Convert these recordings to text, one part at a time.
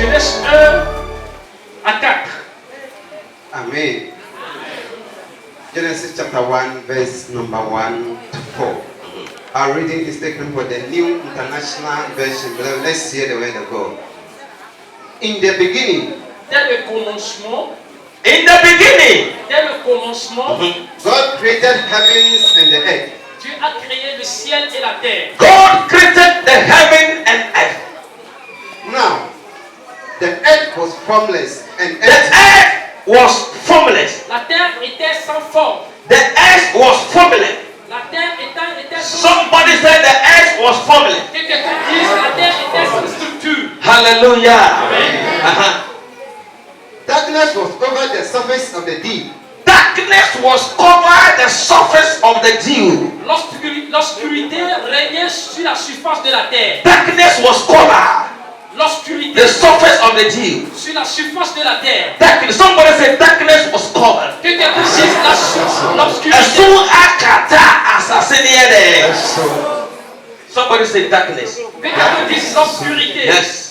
Genèse 1 à 4. Amen. Genesis chapter 1, verse number 1 to 4. Our reading is taken for the New International Version. Let's hear the word of God. In the beginning, Dès le commencement, In the beginning, dès le commencement, God created heavens and the earth. Dieu a créé le ciel et la terre. God created the heaven and earth. Now, the earth was formless and The empty. earth was formless. La terre était sans forme. The earth was formless. La terre était sans Somebody said the earth was formless. Que quelqu'un dise la terre était sans structure. Hallelujah. Amen. Darkness was over the surface of the deep. Darkness was over the surface of the deep. L'obscurité régnait sur la surface de la terre. Darkness was covered L'obscurité the surface of the deep. sur la surface de la terre. Darkness. Somebody said darkness was covered. Que quelqu'un dise l'obscurité. Esu akata assassinated. Somebody said darkness. Que quelqu'un dise l'obscurité. Yes.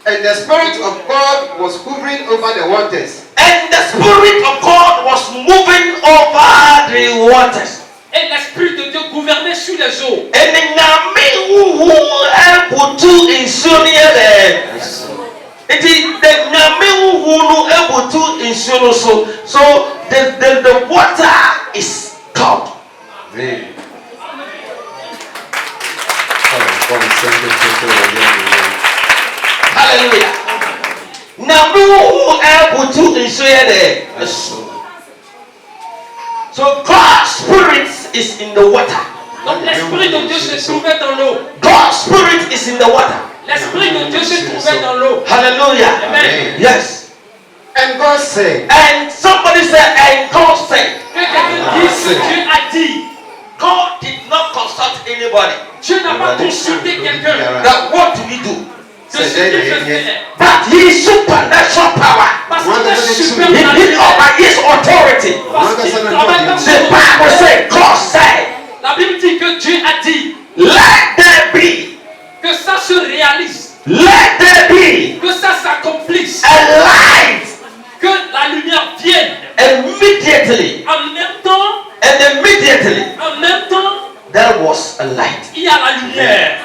And the Spirit of God was hovering over the waters. And the Spirit of God was moving over the waters. Et l'Esprit de Dieu gouvernait sur les eaux. And the Nyame who able insure there. It is the Nyame who able to insure so the water is cold. Amen. Hallelujah. Nyame who able to insure there. So God's Spirit is in the water. Donc l'Esprit de Dieu se trouvait dans l'eau. God's Spirit is in the water. L'Esprit de Dieu se trouvait dans l'eau. Hallelujah. Amen. Yes. And God said, And somebody said, and God said, Que quelqu'un dise que Dieu a dit. God did not consult anybody. Dieu n'a pas consulté quelqu'un. That what do we do? De ce qu'il faisait. But his supernatural power, Parce qu'il est his supérieur. his authority. Parce qu'il travaille dans The Bible said, God said, La Bible dit que Dieu a dit let there be, que ça se réalise, let there be que ça s'accomplisse, a light. que la lumière vienne. Immediately, En même temps, there was a light. il y a la lumière.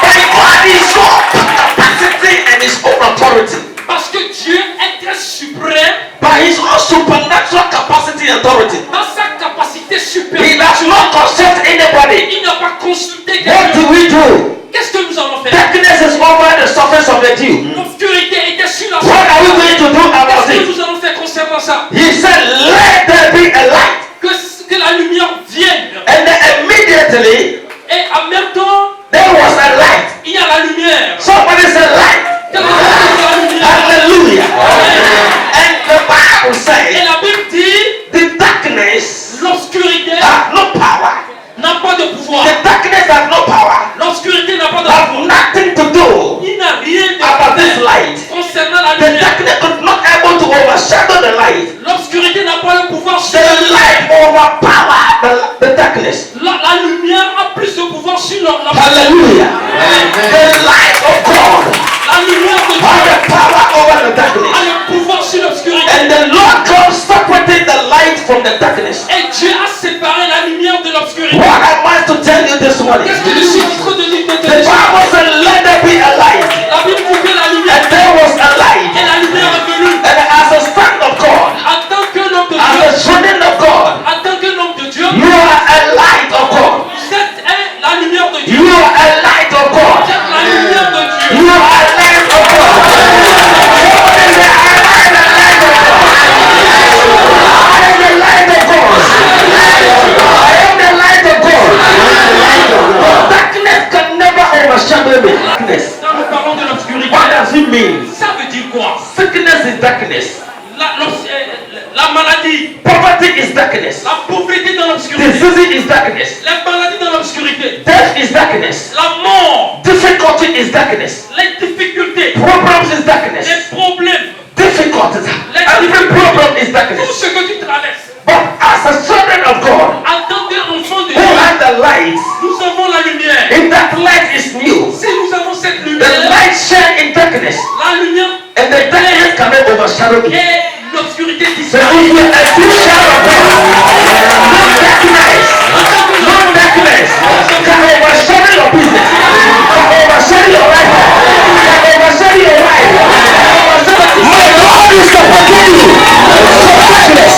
But God is own capacity and his own authority. Parce que Dieu est très suprême By his own supernatural capacity and authority. dans sa capacité He supérieure. does not consult anybody. Il n'a pas consulté What do quelqu'un. we do? Qu'est-ce que nous allons faire? Darkness is over the surface of the deep. L'obscurité était sur la What are we going to do about Qu'est-ce que it? nous allons faire concernant ça? He said, let there be a light. Que la lumière vienne. And then immediately, Et en même temps, there was a light. il y a la lumière. Somebody said light. Quelqu'un dit la lumière. Hallelujah. And the Bible Et says, la Bible dit, the darkness l'obscurité has no power. n'a pas de pouvoir. The darkness has no power. L'obscurité n'a pas de Have pouvoir. nothing to do Il n'a rien de about this faire light. concernant la The lumière. darkness could not able to overshadow the light. L'obscurité n'a pas le pouvoir sur The light overpower the darkness. la lumière a plus de pouvoir sur l'obscurité. Hallelujah. The light of God La lumière de has Dieu the power over the a darkness. le pouvoir sur l'obscurité. And the Lord God separated the light from the darkness. Et Dieu a séparé la lumière de l'obscurité. What am I to tell you this morning? Qu'est-ce que je suis en train de dire de te The dire? Bible said, let there be a light. La Bible dit que la lumière And there was a et light. la lumière est venue. And as a son of God, En tant que l'homme de as Dieu, a son of God, en tant que l'homme de Dieu, you are a light of God. vous êtes la lumière de Dieu. You are a light of God. Vous êtes la lumière de Dieu. You are a light of God. Somebody say, I am the light of God. I am the light of God. I am the light of God. Darkness can never overshadow me. Darkness. Quand nous parlons de l'obscurité, What does it mean? ça veut dire quoi? Sickness is darkness. La maladie, Poverty is darkness. la pauvreté dans l'obscurité, Disease is darkness. la maladie dans l'obscurité, Death is darkness. la mort, Difficulty is darkness. les difficultés, Problems is darkness. les problèmes, Difficulties. Every problem is tout darkness. ce que tu traverses. But as a servant of God En tant qu'enfant de who Dieu, has the light, nous avons la lumière. if that light is new, Si nous avons cette the lumière, darkness. La lumière And the darkness cannot overshadow it. et l'obscurité So disparaît. if you are a true child of God, no darkness can overshadow your business, can overshadow your life, can overshadow your life. My God is supporting you. So darkness,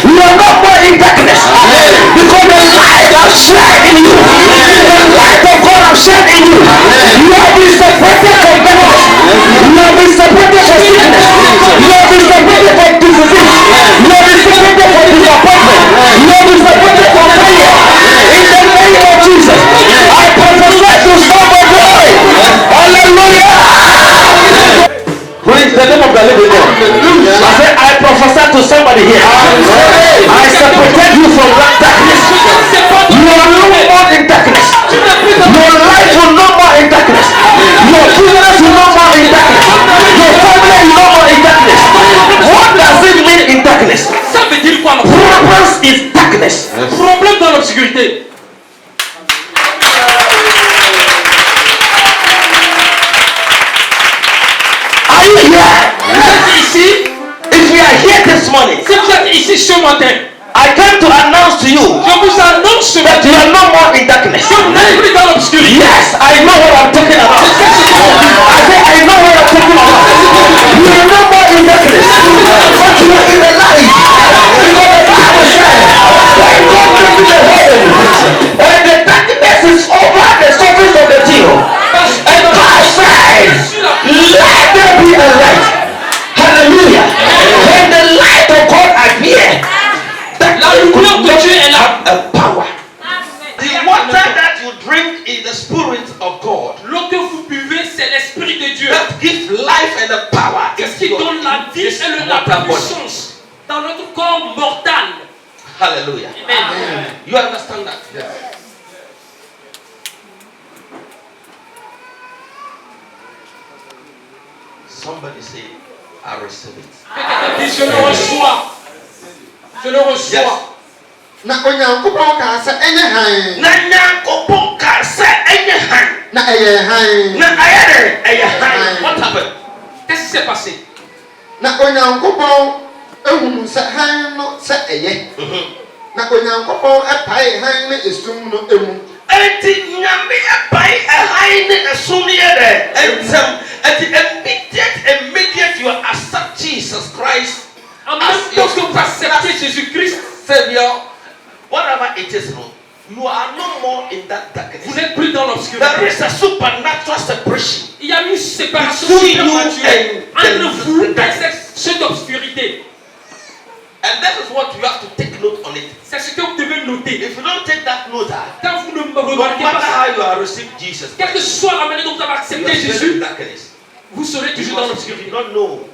you are not more in darkness, because the light has shined in you. The light of God has shined in you. You have been separated from darkness. You have been separated from sickness. You have been separated from disease. You have been separated from disappointment. You have been separated from failure. In the name of Jesus, I prophesy to somebody. Hallelujah. Who is the name of the living God? I said, I prophesy to somebody here. I separate you from that darkness. You are no more in darkness. Your life will no more in darkness. Your business will no more in darkness. Your family will no more in darkness. What does it mean in darkness? Ça veut dire quoi? Problems is darkness. Problème dans l'obscurité. Are you here? Vous êtes ici? If you are here this morning, Si vous êtes ici ce matin, I came to announce to you je vous annonce ce that matin you are no more in darkness. que vous n'êtes plus dans l'obscurité. Yes, I know what I'm talking about. I say I know what I'm talking about. You are no more in darkness, but you are in the light. Because the Bible says, when God created the heaven, and the darkness is over the surface of the deal, and God said, let there be a light. Hallelujah. When the light of God appeared, La lumière de Dieu est là. a power. The water that you drink is the spirit of God. L'eau que vous buvez, c'est l'esprit de Dieu. That gives life and the power. C'est ce qui donne la vie et la puissance dans notre corps mortal. Hallelujah. Amen. You understand that? Yes. Somebody say, I receive it. Quelqu'un dit, je le reçois. Je le reçois. na onyankopɔn kaa sɛ ɛnyɛ hann Na nyankopɔn ka sɛ ɛnyɛ hann. na ɛyɛ hann Na ɛyɛ dɛ ɛyɛ hann. What happened? Qu'est-ce qui s'est passé? na onyankopɔn ehunu sɛ hann no sɛ ɛyɛ na onyankopɔn ɛpae hann ne esum no emu Enti nyame ɛpae ɛhan ne ɛsom yɛ dɛ ɛntɛm. Enti immediate you accept Jesus Christ En même temps que vous acceptez Jésus-Christ, Savior, whatever it is, no, you are no more in that darkness. vous n'êtes plus dans There l'obscurité. is a supernatural separation. Il y a une séparation Between you surnaturelle and entre vous the et cette obscurité. And that is what you have to take note on it. C'est ce que vous devez noter. If you don't take that note, Quand vous ne no remarquez matter pas ça, how you have received Jesus, quelle que soit la manière dont vous avez you accepté are still in Jésus, darkness. vous serez toujours dans Because you l'obscurité. do not know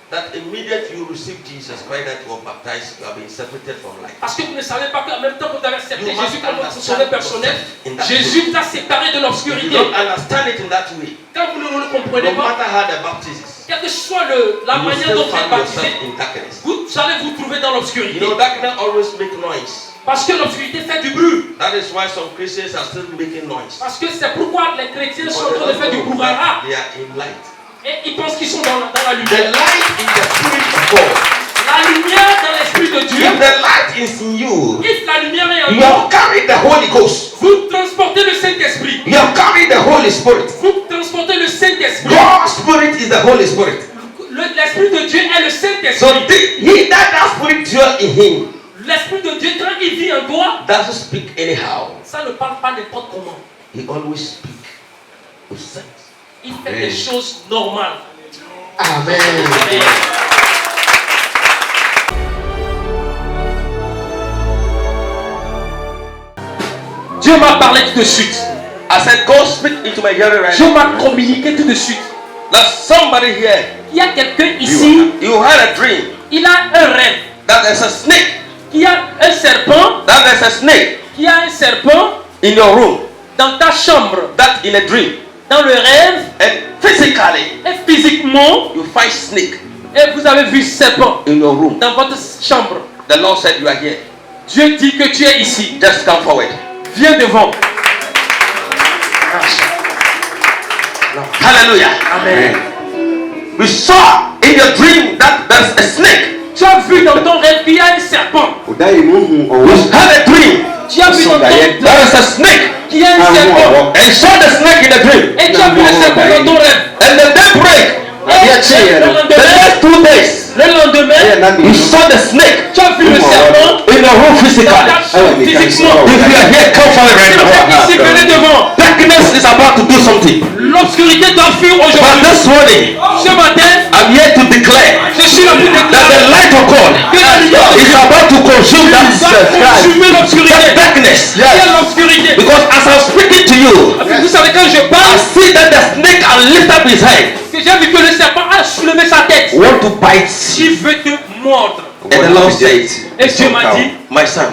that immediately you receive Jesus Christ, that you are baptized, you have been separated from life. Parce que vous ne savez pas qu'en même temps que vous avez accepté You must Jésus comme votre understand sauveur personnel, in that Jésus vous a séparé de If you l'obscurité. don't understand it in that way, Quand vous ne le no comprenez pas, matter how the baptism is, quelle que soit la you will manière still dont vous êtes find yourself baptisé, in darkness. vous allez vous trouver dans You l'obscurité. know, darkness always make noise. Parce que l'obscurité fait du bruit. That is why some Christians are still making noise. Parce que c'est pourquoi les chrétiens sont en Because train de they faire du don't know brouhaha. that they are in light. Et ils pensent qu'ils sont dans la The lumière. light is the spirit of God. La lumière dans l'esprit de Dieu. If the light is in you, If la lumière est en you vous, have carried the Holy Ghost. vous transportez le Saint-Esprit. You have carried the Holy Spirit. Vous transportez le Saint-Esprit. God's Spirit is the Holy Spirit. L'Esprit de Dieu est le So Saint-Esprit. he that has Spirit dwell in him L'Esprit de Dieu, quand il vit en toi, doesn't speak anyhow. ça ne parle pas n'importe comment. He always speaks with sense. Il fait des choses normales. amen Amen. Dieu m'a parlé tout de suite. I said, God speak into my hearing right Dieu now. m'a communiqué tout de suite. There's somebody here. Il y a quelqu'un ici, You had a dream il a un rêve. that there's a snake. Il y a un serpent, That there's a snake il y a un serpent in your room. dans ta chambre. That in a dream. Dans le rêve, And physically, et physiquement, you find snake et vous avez vu serpent in your room. dans votre chambre. The Lord said you are here. Dieu dit que tu es ici. Just come forward. Viens devant. Hallelujah. Amen. We saw in your dream that there's a snake. Tu as vu dans ton rêve qu'il y a un serpent. Udayi muhu You owo. had a dream. Tu as vu dans ton rêve There is a snake. qu'il y a un serpent. And you saw the snake in the dream. Et tu as vu le serpent dans ton rêve. And the daybreak, Et le the next 2 days, le lendemain, you saw the snake tu as vu le serpent in the room dans physically. ta chambre physiquement. If you are here, come forward right now. Ici, venez devant. Darkness is about to do something. L'obscurité doit fuir But aujourd'hui. this morning, Ce matin, I'm here to declare je suis là pour that déclarer the light of God que la lumière de is Dieu about to consume va that consumer l'obscurité. darkness. Il y a l'obscurité. Because as I'm speaking to you, Vous savez, quand je I parle, see that the snake can lift up his head. que j'ai vu que le serpent a soulevé sa tête. Want to bite you. Il veut te mordre. And the Lord said, Et Dieu m'a dit, my son,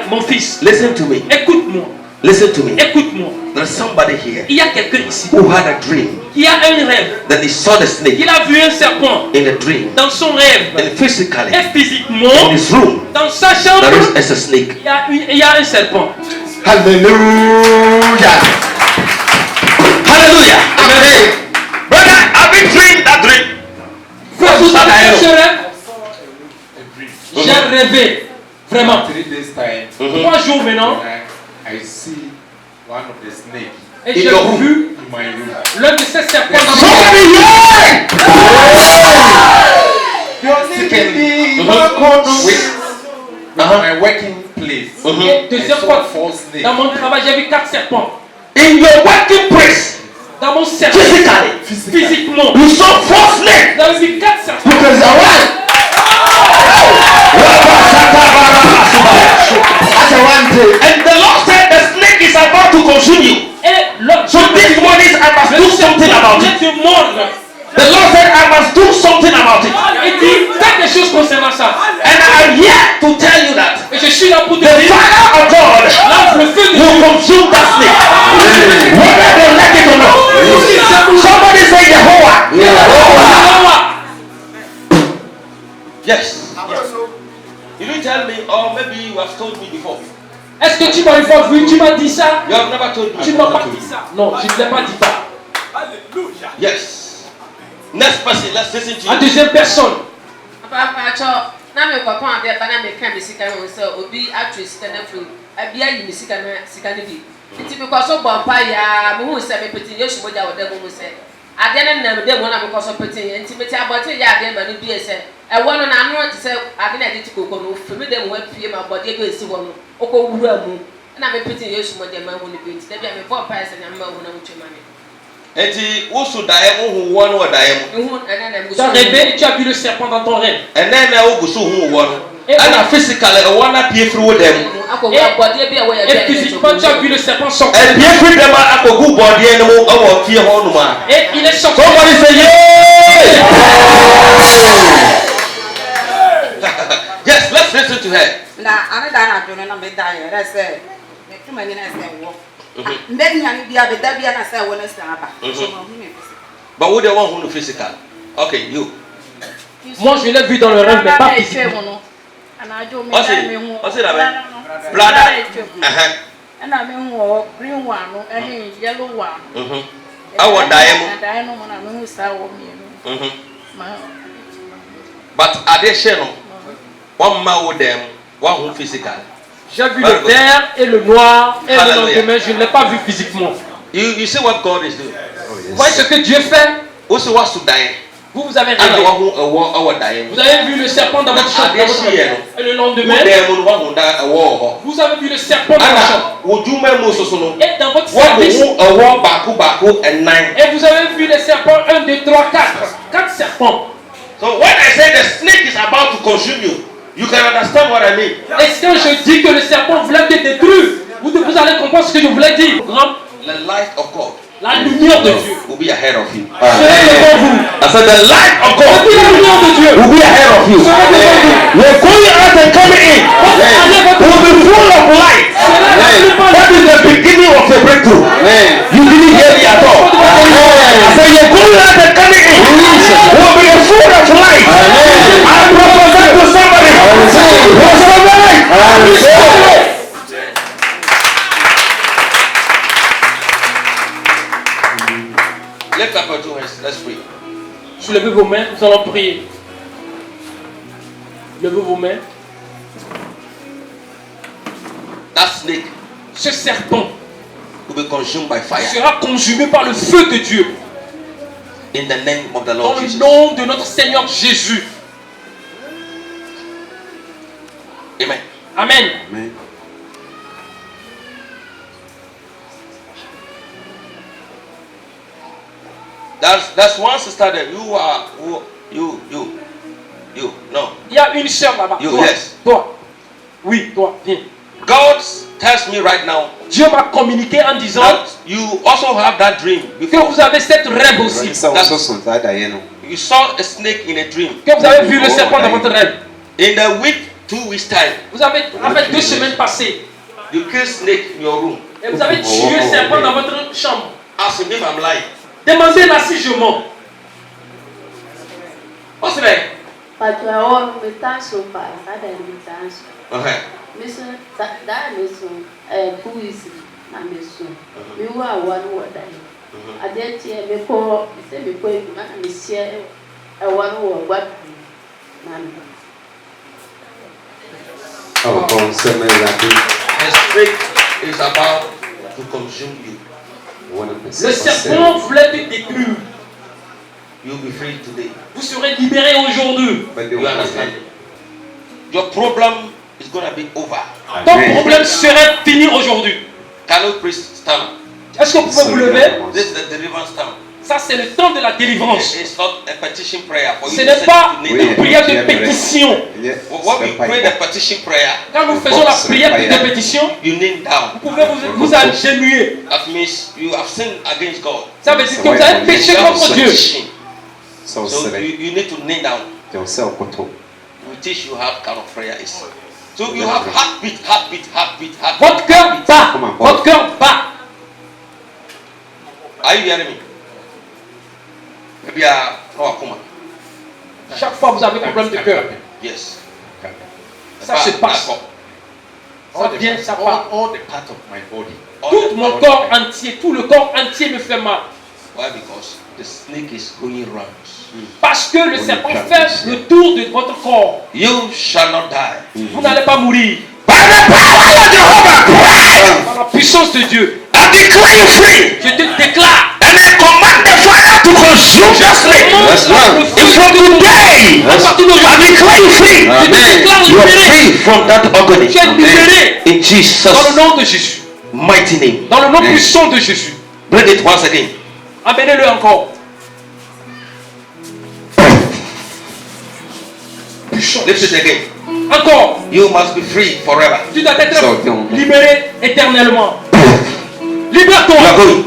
mon fils, listen to me. écoute-moi, Listen to me. écoute-moi. There's somebody here Il y a quelqu'un ici who had a dream qui a un rêve. that he saw the snake Il a vu un serpent in a dream. dans son rêve. And physically, Et physiquement, in his room, dans sa chambre, there is a snake. il y a un serpent. Hallelujah. Hallelujah. Amen. Brother, have you dreamed that dream? Frère, vous avez fait ce rêve? dream. J'ai rêvé, vraiment. 3 days time, 3 jours maintenant, I see one of the snake et j'ai vu in my room. l'un de ces serpents dans mon Somebody rêve. With my working place. Et deuxième I saw fois, 4 snakes. dans mon travail, j'ai vu 4 serpents. In your working place, Dans mon cerveau, physically, physiquement, you saw 4 snakes. vous avez vu 4 serpents. Because the one. And the Lord said the snake is about to consume you. Et l'autre, So this morning I must do something about it. te mordre. The Lord said I must do something about it. Il dit, fais quelque chose concernant ça. And I'm here to tell you that Et je suis là pour te the dire, fire of God lance le feu de will Dieu. consume that snake. Whether they like it or not. Somebody say Jehovah. Yes. You didn't tell me, or maybe you have told me before. Est-ce que tu m'as une fois vu, tu m'as dit ça? You have never told me. Tu ne m'as pas dit ça. Non, je ne t'ai pas dit ça. Yes. Next person, let's listen to En you. deuxième personne. Papa, na me kwa pon ade ba na me ka me sika no so obi atwe sika na fru abi ayi me sika na bi nti me kwa so bo pa ya me hu se me peti yesu moja wo de mo se ade na na me de mo na me kwa so peti nti me ti abote ya ade ba no bi ese e wo no na no ti se ade na de ti kokko no fe me de mo apue ma bode go esi wo no okowura mu na me peti yesu moja ma hu ni bi nti da bi me bo pa ese na me hu na mu twe ma me. Eti wosu dae hu won wo dae mu. Tu as rêvé et tu as vu le serpent dans ton rêve. And then na wo gusu hu won. And physically won na pie firi wo dem. Et physiquement, tu as vu le serpent sortir. And pie firi dem akogu body en mu awo fie ho no ma. Et il est sorti. Somebody say yeah. Yes, let's listen to her. Na ane da na jono na me da ye re se me tuma ni na se wo mbe ni ani bia be da bia na se wo na se aba so ma hu me But who the one who know physical? Okay, you. Moi, je l'ai vu dans le rêve, mais pas physiquement. What's it about? Bladder. and I mean green one and yellow one. I want diamond. And I know when I know sour me. But are they sharing? One man with them, one who physical. J'ai vu le vert et le noir et le lendemain, je ne l'ai pas vu physiquement. You see what God is doing. Vous voyez ce que Dieu fait? Also wants to die. Vous avez And rêvé. the Vous avez vu le serpent dans votre chambre. Et le lendemain, vous avez vu le serpent dans votre chambre. Et dans votre service, et vous avez vu les serpents 1, 2, 3, 4. 4 serpents. So when I say the snake is about to consume you, you can understand what I mean. Et quand je dis que le serpent voulait te détruire, vous allez comprendre ce que je voulais dire. The light of God La lumière de Dieu will be ahead of you. sera devant vous. I said the light of God La lumière de Dieu will be ahead of you. sera devant vous. You're going out and coming in. Will be full of light. That is the beginning of the breakthrough. You didn't hear me at all. I said you're going out and coming in. Will be full of light. I prophesy to somebody. What's the light? Lift up your two hands. Let's pray. Soulevez vos mains, nous allons prier. Levez vos mains. That snake Ce serpent will be consumed by fire. sera consumé par le feu de Dieu. In the name of the Dans Lord le Jesus. nom de notre Seigneur Jésus. Amen. Amen. Amen. That's one sister there. You are you. No. Il y a une sœur là-bas. You, Toi. yes. Toi. Oui, toi. Viens. God tells me right now Dieu m'a communiqué en disant that you also have that dream que before. vous avez cette rêve aussi. You saw a snake in a dream. Que vous avez vu le serpent dans votre rêve. In a week, 2 weeks time, Vous avez, en fait, 2 semaines passées, you kill snake in your room. et vous avez tué le serpent dans votre chambre. Ask him if I'm lying. Demandez-la si je mens. What's the name? Patrão, me tá sopa, cada me tá sopa. Okay. Miso, da miso, puisi, na miso. Mi wa wanu wa dai. Ade tie me ko, se me ko edu na me sie wanu wa gwa na mi. Oh, bon, c'est merveilleux. The snake is about to consume you. Le serpent voulait te détruire. You'll be free today. Vous serez libérés aujourd'hui. You understand? Your problem is going to be over. Ton problème serait fini aujourd'hui. Can you please stand? Est-ce que vous pouvez vous lever? This is the deliverance time. Ça, c'est le temps de la délivrance. It's not a petition prayer for you Ce to n'est say pas to kneel une down. prière de pétition. When we pray the petition prayer, Quand nous faisons la prière de pétition, you kneel down. vous pouvez vous agenouiller. That means you have sinned against God. Ça veut dire que vous avez péché contre Dieu. So you need to kneel down. We teach you how kind of prayer is. So you have heartbeat. Votre cœur bat. Votre cœur bat. Are you hearing me? Maybe come on. Chaque fois vous avez un problème de cœur, Yes. ça se passe. Ça vient, ça part. All the part of my body. Tout mon corps entier, tout le corps entier me fait mal. Why? Because the snake is going round. Parce que le serpent fait le tour de votre corps. You shall not die. Vous n'allez pas mourir. By the power of Jehovah Christ, Par la puissance de Dieu, I declare you free. je te déclare. And I command the fire to consume that snake. And from today, I declare you free. Je te déclare You are libéré. free from that agony. Tu es libéré In dans le Jesus' nom de Jésus. mighty name. Dans le nom puissant de Jésus. Bring it once again. Amenez-le encore. Lift it again. Encore. You must be free forever. Tu dois être libéré éternellement. Libère-toi. You are going.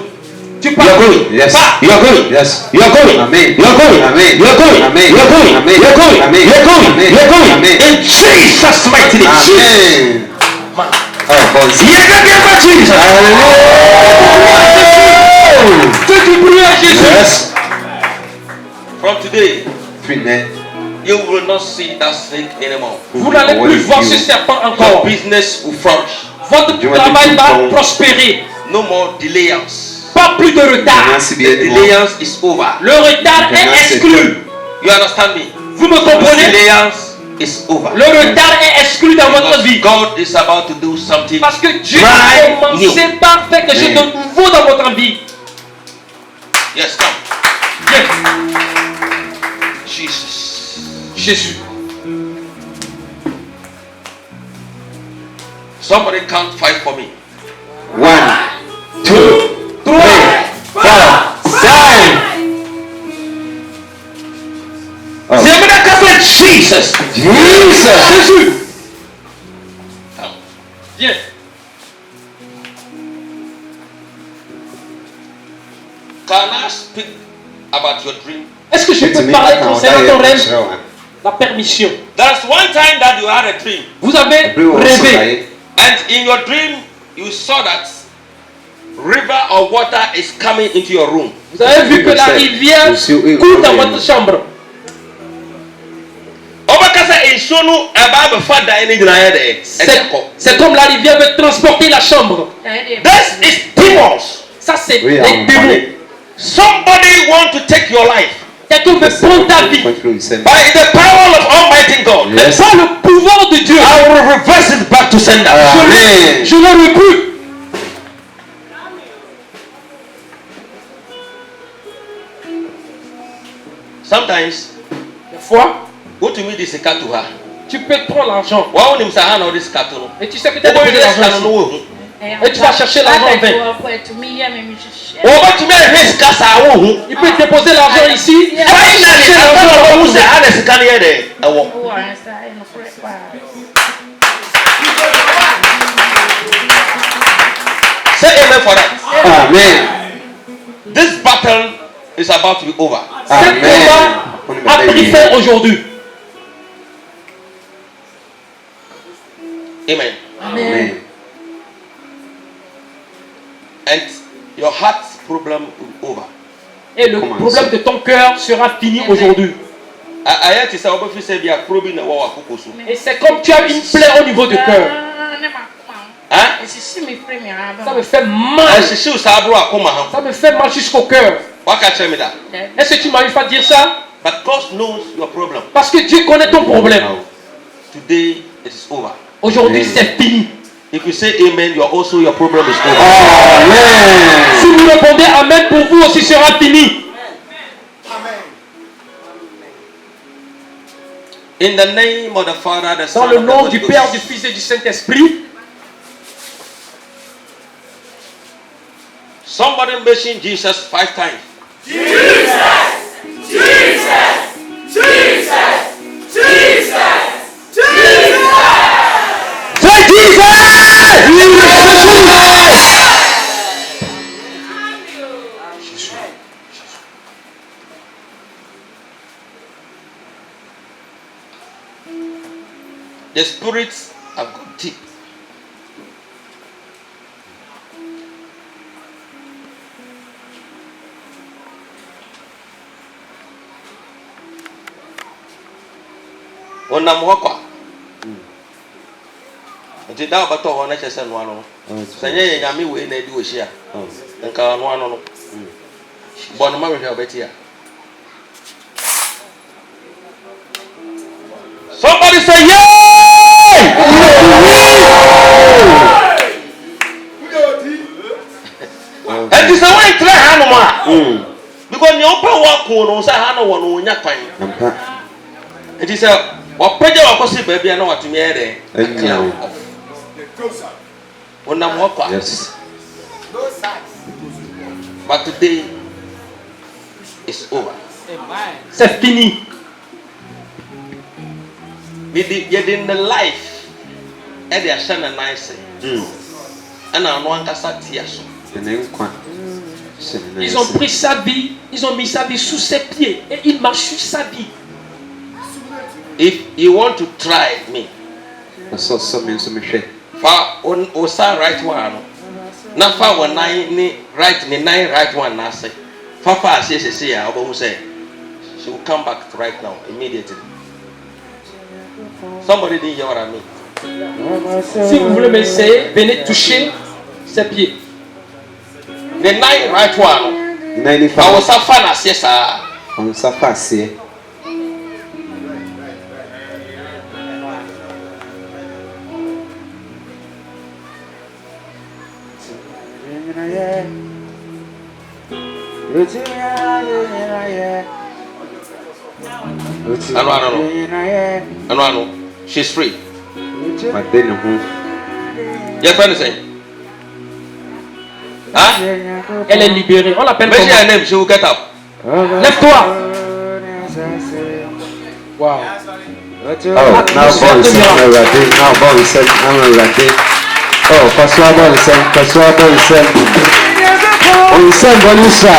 Tu You pars. are going. Yes. Pars. You are going. Yes. You are going. Amen. You are going. Amen. You are going. Amen. You are going. Amen. You are going. Amen. You are going. Amen. You are going. Amen. In Jesus' mighty name. Amen. Oh, bon, c'est Yeah, Jesus. Que tu pries à Jésus. Yes. From today, merveilleux. you will not see that snake anymore. Vous n'allez plus voir ce serpent Your encore. business will flourish. Votre travail va prospérer. No more delayance. Pas plus de retard. Merci The bien. delayance is over. Le retard est exclu. You understand me? Vous me comprenez? Delayance is over. Le retard est exclu dans votre vie. God is about to do something. Parce que Dieu Brand a commencé new. par faire quelque chose de nouveau dans votre vie. Yes, come. Viens. Jesus. Jésus. Somebody count 5 for me. 1, 2, 3, 4, 5. Jesus. Jésus. Come. Viens. Can I speak about your dream? Est-ce que je peux parler concernant ton rêve? La permission. There's one time that you had a dream, Vous avez rêvé. and in your dream you saw that river or water is coming into your room. Vous avez vu que la rivière coule dans votre chambre. C'est comme la rivière veut transporter la chambre. This is demons. Ça, c'est Oui, les démons. Somebody want to take your life. Quelqu'un veut prendre ta vie. By the power of Almighty God. Yes. Par le pouvoir de Dieu. I will reverse it back to sender. Je le rebuke. Sometimes, des fois, go to meet this cat to her. Tu peux prendre l'argent. Et tu sais que tu as déposé l'argent ici. Et tu vas chercher l'argent en vain. Il peut déposer l'argent ici. Say amen for that. Amen. This battle is about to be over. Cette combat a pris fin aujourd'hui. Amen. Amen. And your heart problem will be over. Et le problème de ton cœur sera fini aujourd'hui. Et c'est comme tu as une plaie au niveau du cœur. Hein? Ça me fait mal. Ça me fait mal jusqu'au cœur. Est-ce que tu m'arrives à dire ça? Parce que Dieu connaît ton problème. Today it is over. Aujourd'hui c'est fini. If you say amen, your problem is over. Amen. Si vous répondez amen, pour vous aussi sera fini. In the name of the Father, the Dans Son, le and the nom Holy du Ghost. Père, du Fils et du Saint-Esprit. Somebody mention Jesus 5 times. Say The spirits have gone deep. Onam hɔ kwa nti da ɔbɛtɔ hɔ na kyɛ sɛ noa no sɛ nyɛ yɛ nyame wei na adi wɔ hyia nka noa no bɔ no ma hwehwɛ ɔbɛti a somebody say yay ɛnti sɛ woantrɛ ha nom a because nea wopɛ woako no sɛ ha no wɔ no wonya kwan ɛnti sɛ wapagya wakɔse baabi a na watumi ɛyɛ dɛn akla off wonam hɔ kwa but today is over. C'est fini. Yɛde ne life ɛde ahyɛ ne nan se ɛna ɔno ankasa tia so. Ils ont pris sa vie, ils ont mis sa vie sous ses pieds et il marche sur sa vie. If you want to try me, fa osa right one na fa wo nan ni right ni nan right one na se fa fa ase a obo say she will come back right now immediately. Somebody didn't hear what I mean. Si vous voulez m'essayer, venez toucher ses pieds. The nine right one. I was a fan as yes, on s'affasse. I know. She's free. But then, your friend is saying, huh? Elle est libérée. On l'appelle comment? Mention her name, she will get up. Lève-toi. Wow. Oh, now boy is saying, now boy is saying, I'm ready. Oh, Pastor is saying, on send Bonisa.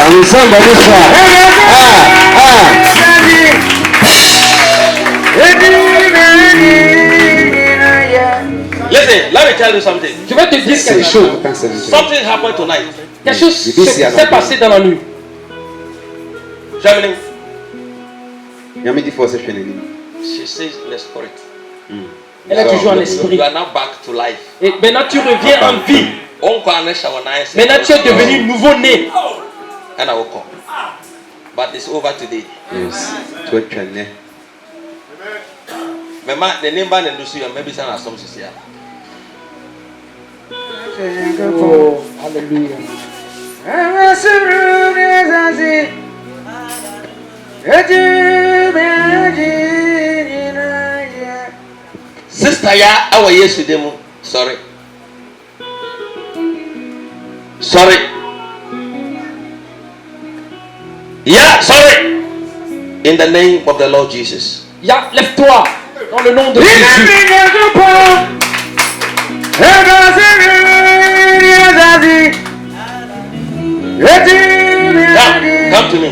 Listen, let me tell you something. Je vais te dire quelque chose. Something happened tonight. Quelque chose s'est passé dans la nuit. Germany. She says in the spirit. Elle est toujours en esprit. You are now back to life. Et maintenant tu reviens en vie. Maintenant tu es devenu nouveau-né. and I will come. But it's over today. Yes. To a trend. Mama, the name band and do see maybe some assumptions here. Oh, hallelujah. Sister, ya, our yes with them. Sorry. Yeah, sorry. In the name of the Lord Jesus. Ya, lève-toi dans le nom de Jésus. Come to me.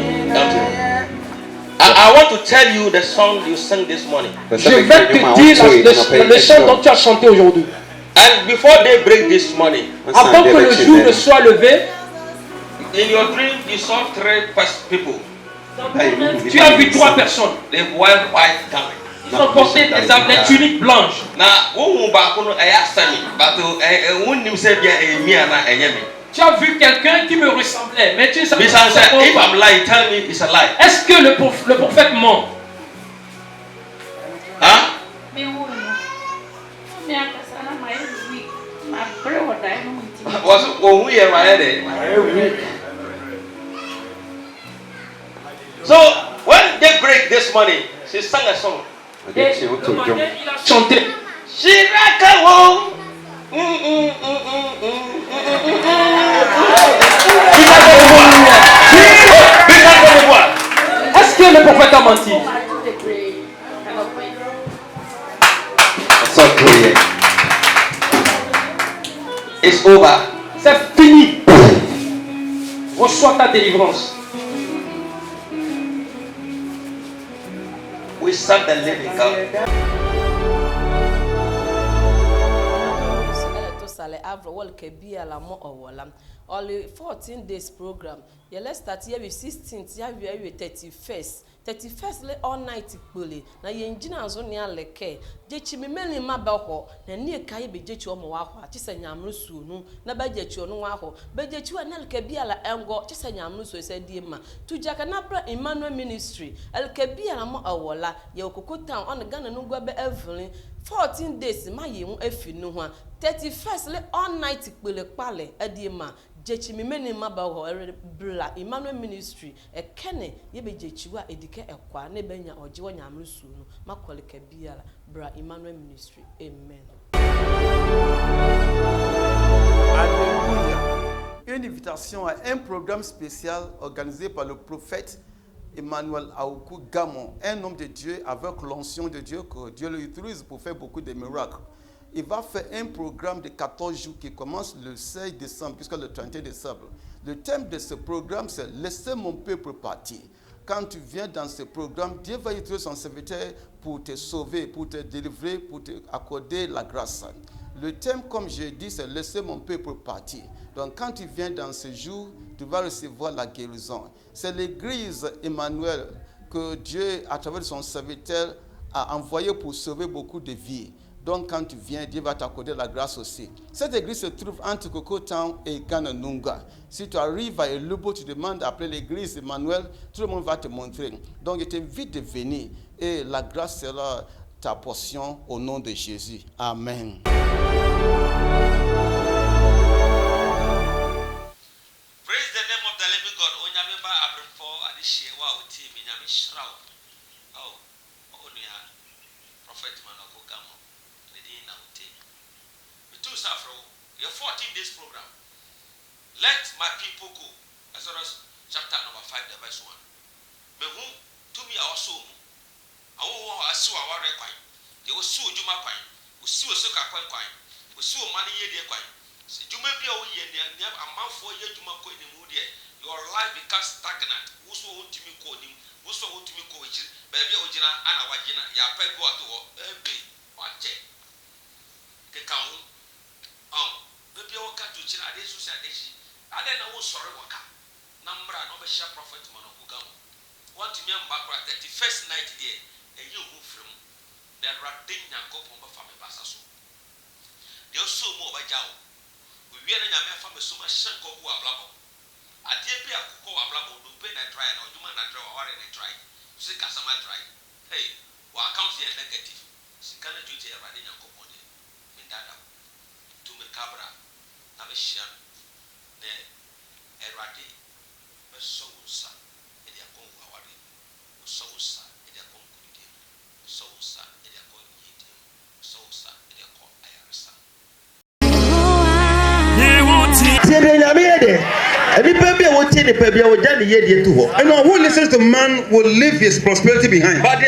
I want to tell you the song you sang this morning. Je vais te dire le chant dont tu as chanté aujourd'hui. And before they break this morning, Avant que le jour ne soit levé, in your dream you saw 3 people. tu as vu 3 personnes. They wear white garment. Ils ont porté des tuniques blanches. Tu as vu quelqu'un qui me ressemblait, mais tu ne savais pas. If I'm lying, tell me it's a lie. Est-ce que le prophète ment? Huh? So when they break this morning, she sang a song. Il a chanté. Est-ce que le prophète a menti? It's over. C'est fini. Reçois ta délivrance. We serve the living God. Only 14 days program. Yeah, let's start here with 16th. Yeah, we are with 31st. 31st le all night pole. Na ye njina zo ne aleke. Jechi me meli mabaho. Na nie kai be jechi o mo wa ho. Chise nyamru su nu. Na ba jechi o nu wa ho. Be jechi wa na alke bia la engo. Chise nyamru so se die ma. Tu jaka na bra Emmanuel Ministry. Alke bia la mo awola. Ye okoko town on Ghana no gwa be Evelyn. 14 days ma ye hu afi nu ho. 31st le all night pole pale adie ma. Jechi mi meni mabaho bla Emmanuel Ministry kene ye be jechiwa edike ekwa na be nya oje wonya amrusu no makolika biala bra Emmanuel Ministry. Amen. Alléluia. Une invitation à un programme spécial organisé par le prophète Emmanuel Aoukou Gamon, un homme de Dieu avec l'onction de Dieu que Dieu l'utilise pour faire beaucoup de miracles. Il va faire un programme de 14 jours qui commence le 16 décembre jusqu'au 31 décembre. Le thème de ce programme, c'est « Laissez mon peuple partir ». Quand tu viens dans ce programme, Dieu va utiliser son serviteur pour te sauver, pour te délivrer, pour te accorder la grâce. Le thème, comme je dis, c'est « Laissez mon peuple partir ». Donc, quand tu viens dans ce jour, tu vas recevoir la guérison. C'est l'église Emmanuel que Dieu, à travers son serviteur, a envoyé pour sauver beaucoup de vies. Donc, quand tu viens, Dieu va t'accorder la grâce aussi. Cette église se trouve entre Coco Town et Kananunga. Si tu arrives à Elubo, tu demandes après l'église Emmanuel, tout le monde va te montrer. Donc, je t'invite de venir et la grâce sera ta portion au nom de Jésus. Amen. Praise the name of the living God. Onyameba abrefo adishie wa oti minyame shrao. Oh, onuya prophet Manoko Gamo. Nedin na oti. Bitu safro, your 14 days program. Let my people go. Exodus chapter number 5 the verse 1. Mehu to me also. Awo asu aware kwan. Ye osu ojuma kwan. Osu osoka kwan kwan. Osu omani ye de kwan. Se juma bia wo ye ne amanfo ye juma ko ni mu de. Your life becomes stagnant. Woso wotumi ko ni. Woso wotumi ko echi. Ba bia ogina ana wagina ya pa go ato ho. Ebe wache. Ke kan ba bia wo ka to chira ade so sia de chi. Ade na wo sori waka. Na mbra na obehia prophet Manoko Gamo. Want me mbakra 31st night there. Eyi ohu frem. Na rade nyankopon ba fa me basa so. De so mo obaja wo. Wie na nyame afa me so ma hye ko wo ablabo. Ade bi akoko wo ablabo no duma na draw or any try see customer try hey wa account here negative see kana duty e rade nyankopon de me dada to me cabra na me hia ne e rade be so unsa e dia kon aware so unsa e dia kon kudi so unsa e dia kon yidi so unsa e dia kon ayarsa And who listens to man will leave his prosperity behind. But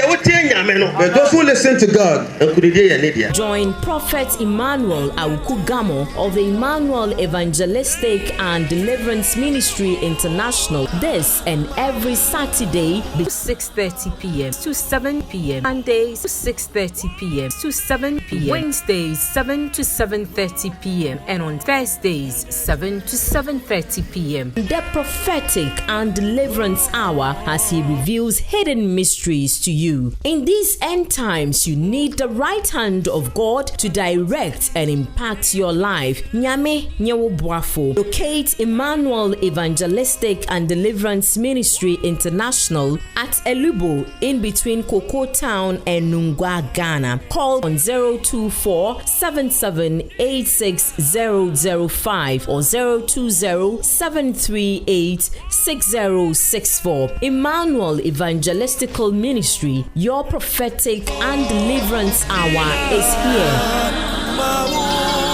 those who listen to God. Join Prophet Emmanuel Awukugamo of the Emmanuel Evangelistic and Deliverance Ministry International this and every Saturday 6:30 p.m. to 7 p.m. Mondays 6:30 p.m. to 7 p.m. Wednesdays 7 to 7:30 p.m. and on Thursdays 7 to 7:30 p.m. The prophetic and deliverance hour as he reveals hidden mysteries to you. In these end times, you need the right hand of God to direct and impact your life. Nyame nyewo boafo. Locate Emmanuel Evangelistic and Deliverance Ministry International at Elubo in between Cocoa Town and Nungwa, Ghana. Call on 024-7786-005 or 020-738-6064. Emmanuel Evangelistical Ministry, your prophetic and deliverance hour is here.